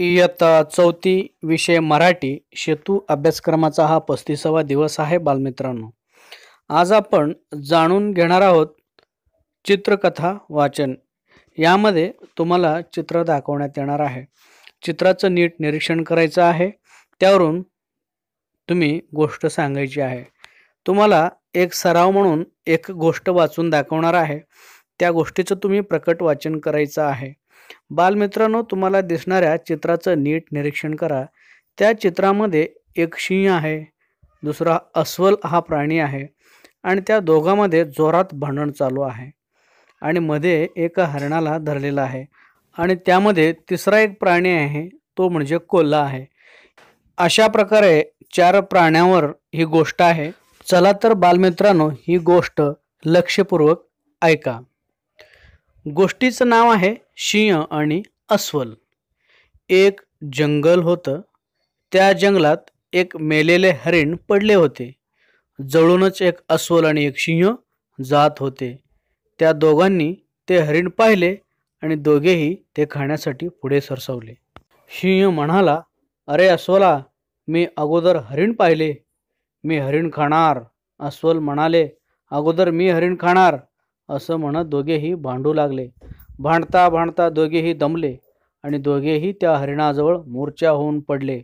इयत्ता चौथी विषय मराठी सेतू अभ्यासक्रमाचा हा 35वा दिवस आहे बालमित्रांनो. आज आपण जाणून घेणार आहोत चित्रकथा वाचन. यामध्ये तुम्हाला चित्र दाखवण्यात येणार आहे. चित्राचं नीट निरीक्षण करायचं आहे. त्यावरून तुम्ही गोष्ट सांगायची आहे. तुम्हाला एक सराव म्हणून एक गोष्ट वाचून दाखवणार आहे. त्या गोष्टीचं तुम्ही प्रकट वाचन करायचं आहे. बालमित्रांनो, तुम्हाला दिसणाऱ्या चित्राचं नीट निरीक्षण करा. त्या चित्रामध्ये एक सिंह आहे, दुसरा अस्वल हा प्राणी आहे आणि त्या दोघांमध्ये जोरात भांडण चालू आहे आणि मध्ये एका हरणाला धरलेला आहे आणि त्यामध्ये तिसरा एक प्राणी आहे, तो म्हणजे कोल्हा आहे. अशा प्रकारे 4 प्राण्यांवर ही गोष्ट आहे. चला तर बालमित्रांनो, ही गोष्ट लक्षपूर्वक ऐका. गोष्टीचं नाव आहे सिंह आणि अस्वल. एक जंगल होतं. त्या जंगलात एक मेलेले हरिण पडले होते. जवळूनच एक अस्वल आणि एक सिंह जात होते. त्या दोघांनी ते हरिण पाहिले आणि दोघेही ते खाण्यासाठी पुढे सरसावले. सिंह म्हणाला, "अरे अस्वला, मी अगोदर हरिण पाहिले, मी हरिण खाणार." अस्वल म्हणाले, "अगोदर मी हरिण खाणार." असं म्हणत दोघेही भांडू लागले. भांडता भांडता दोघेही दमले आणि दोघेही त्या हरिणाजवळ मूर्छा होऊन पडले.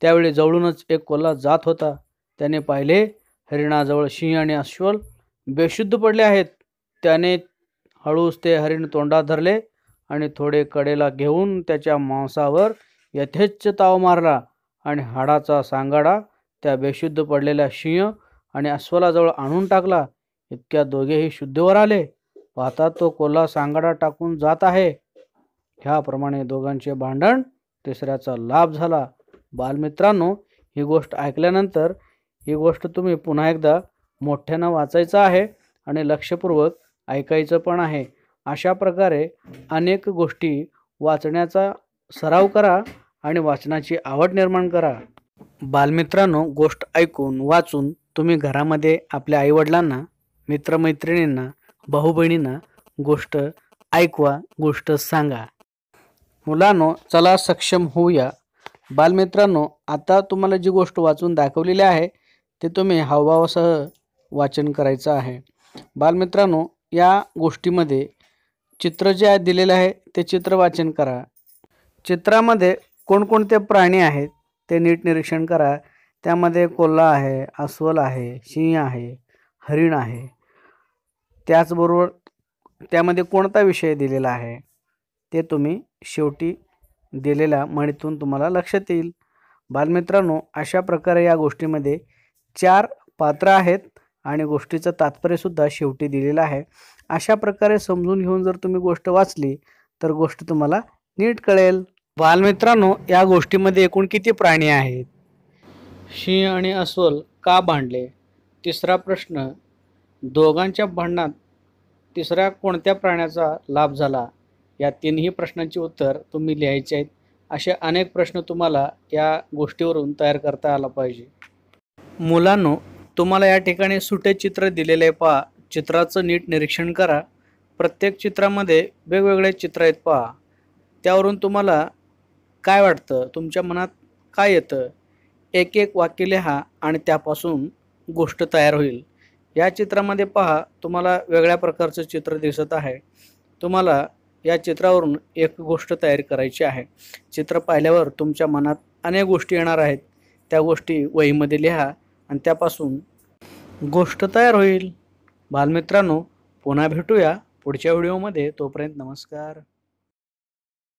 त्यावेळी जवळूनच एक कोल्हा जात होता. त्याने पाहिले हरिणाजवळ सिंह आणि अस्वल बेशुद्ध पडले आहेत. त्याने हळूच ते हरिण तोंडात धरले आणि थोडे कडेला घेऊन त्याच्या मांसावर यथेच्छ ताव मारला आणि हाडाचा सांगाडा त्या बेशुद्ध पडलेल्या सिंह आणि अस्वलाजवळ आणून टाकला. इतक्यात दोघेही शुद्धीवर आले. पाहता तो कोल्हा सांगाडा टाकून जात आहे. ह्याप्रमाणे दोघांचे भांडण तिसऱ्याचा लाभ झाला. बालमित्रांनो, ही गोष्ट ऐकल्यानंतर ही गोष्ट तुम्ही पुन्हा एकदा मोठ्यानं वाचायचं आहे आणि लक्षपूर्वक ऐकायचं पण आहे. अशा प्रकारे अनेक गोष्टी वाचण्याचा सराव करा आणि वाचनाची आवड निर्माण करा. बालमित्रांनो, गोष्ट ऐकून वाचून तुम्ही घरामध्ये आपल्या आईवडिलांना, मित्रमैत्रिणींना, भाऊ बहिणींना गोष्ट ऐकवा, गोष्ट सांगा. मुलांनो, चला सक्षम होऊया. बालमित्रांनो, आता तुम्हाला जी गोष्ट वाचून दाखवलेली आहे ते तुम्ही हावभावासह वाचन करायचं आहे. बालमित्रांनो, या गोष्टीमध्ये चित्र जे दिलेले आहे ते चित्र वाचन करा. चित्रामध्ये कोणकोणते प्राणी आहेत ते नीट निरीक्षण करा. त्यामध्ये कोल्हा आहे, अस्वल आहे, सिंह आहे, हरिण आहे. त्याचबरोबर त्यामध्ये कोणता विषय दिलेला आहे ते तुम्ही शेवटी दिलेल्या म्हणीतून तुम्हाला लक्षात येईल. बालमित्रांनो, अशा प्रकारे या गोष्टीमध्ये 4 पात्र आहेत आणि गोष्टीचं तात्पर्यसुद्धा शेवटी दिलेलं आहे. अशा प्रकारे समजून घेऊन जर तुम्ही गोष्ट वाचली तर गोष्ट तुम्हाला नीट कळेल. बालमित्रांनो, या गोष्टीमध्ये एकूण किती प्राणी आहेत? सिंह आणि अस्वल का भांडले? तिसरा प्रश्न, दोघांच्या भांडणात तिसऱ्या कोणत्या प्राण्याचा लाभ झाला? या 3ही प्रश्नांची उत्तर तुम्ही लिहायचे आहेत. असे अनेक प्रश्न तुम्हाला या गोष्टीवरून तयार करता आला पाहिजे. मुलांनो, तुम्हाला या ठिकाणी सुटे चित्र दिलेले पहा. चित्राचं नीट निरीक्षण करा. प्रत्येक चित्रामध्ये वेगवेगळे चित्र आहेत पहा. त्यावरून तुम्हाला काय वाटतं, तुमच्या मनात काय येतं? एक एक वाक्य लिहा आणि त्यापासून गोष्ट तयार होईल. या चित्रामध्ये पहा, तुम्हाला वेगळ्या प्रकारचं चित्र दिसत आहे. तुम्हाला या चित्रावरून एक गोष्ट तयार करायची आहे. चित्र पाहिल्यावर तुमच्या मनात अनेक गोष्टी येणार आहेत. त्या गोष्टी वहीमध्ये लिहा आणि त्यापासून गोष्ट तयार होईल. बालमित्रांनो, पुन्हा भेटूया पुढच्या व्हिडिओमध्ये. तोपर्यंत नमस्कार.